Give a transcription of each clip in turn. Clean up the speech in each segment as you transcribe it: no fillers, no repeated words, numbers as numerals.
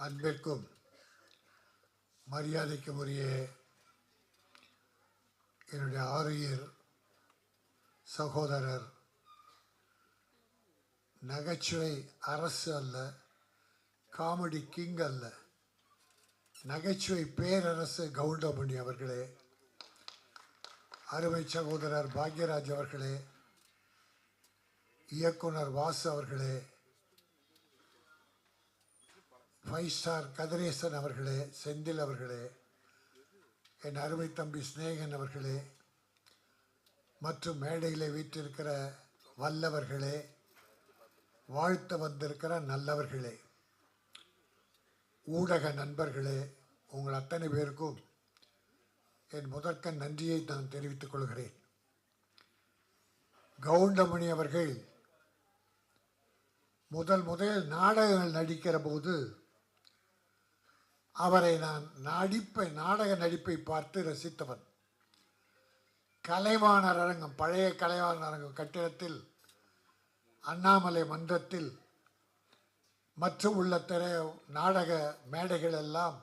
அன்பிற்கும் மரியாதைக்கும் உரிய என்னுடைய ஆருயிர் சகோதரர், நகைச்சுவை அரசு அல்ல, காமெடி கிங் அல்ல, நகைச்சுவை பேரரசு கவுண்டமணி அவர்களே, அருமை சகோதரர் பாக்யராஜ் அவர்களே, இயக்குனர் வாசு அவர்களே, 5 ஸ்டார் கதிரேசன் அவர்களே, செந்தில் அவர்களே, என் அருமை தம்பி ஸ்நேகன் அவர்களே, மற்றும் மேடையில் வீற்றிருக்கிற வல்லவர்களே, வாழ்த்த வந்திருக்கிற நல்லவர்களே, ஊடக நண்பர்களே, உங்கள் அத்தனை பேருக்கும் என் முதற்க நன்றியை நான் தெரிவித்துக் கொள்கிறேன். கவுண்டமணி அவர்கள் முதல் நாடகங்கள் நடிக்கிற போது அவரை நான் நாடக நடிப்பை பார்த்து ரசித்தவன். கலைவாணர் அரங்கம், பழைய கலைவாணர் அரங்கம் கட்டிடத்தில், அண்ணாமலை மன்றத்தில் மற்றும் உள்ள நாடக மேடைகள் எல்லாம்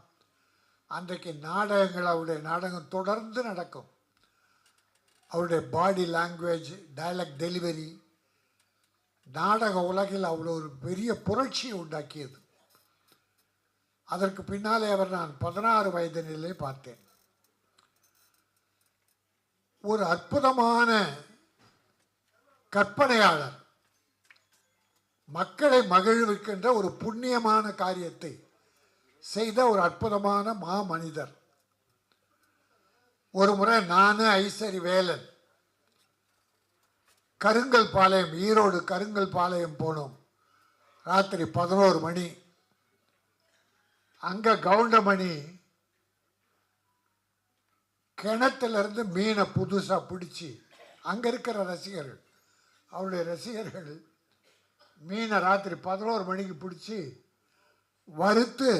அன்றைக்கு நாடகங்கள், அவருடைய நாடகம் தொடர்ந்து நடக்கும். அவருடைய பாடி லாங்குவேஜ், டயலாக் டெலிவரி நாடக உலகில் அவ்வளோ ஒரு பெரிய புரட்சியை உண்டாக்கியது. அதற்கு பின்னாலே நான் 16 வயது நிலையிலே பார்த்தேன். ஒரு அற்புதமான கற்பனையாளர், மக்களை மகிழ்விக்கின்ற ஒரு புண்ணியமான காரியத்தை செய்த ஒரு அற்புதமான மாமனிதர். ஒரு முறை நான் ஐசரி வேலன் கருங்கல் பாளையம், ஈரோடு கருங்கல் பாளையம் போனோம். ராத்திரி 11 மணி. அங்கே கவுண்டமணி கிணத்திலிருந்து மீனை புதுசாக பிடிச்சி, அங்கே இருக்கிற ரசிகர்கள், அவருடைய ரசிகர்கள் மீனை ராத்திரி 11 மணிக்கு பிடிச்சி வறுத்து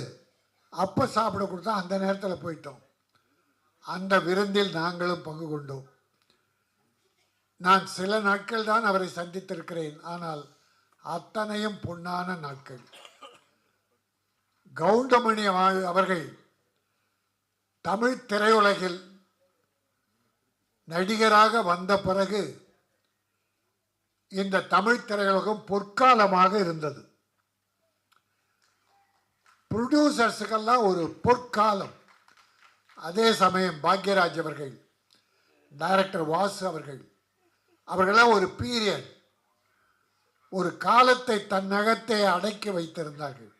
அப்போ சாப்பிட கொடுத்தா அந்த நேரத்தில் போயிட்டோம். அந்த விருந்தில் நாங்களும் பங்கு கொண்டோம். நான் சில நாட்கள் தான் அவரை சந்தித்திருக்கிறேன், ஆனால் அத்தனையும் பொன்னான நாட்கள். கவுண்டமணி அவர்கள் தமிழ் திரையுலகில் நடிகராக வந்த பிறகு இந்த தமிழ் திரையுலகம் பொற்காலமாக இருந்தது. ப்ரொடியூசர்ஸுக்கெல்லாம் ஒரு பொற்காலம். அதே சமயம் பாக்யராஜ் அவர்கள், டைரக்டர் வாசு அவர்களாம் ஒரு பீரியட், ஒரு காலத்தை தன்னகத்தை அடக்கி வைத்திருந்தார்கள்.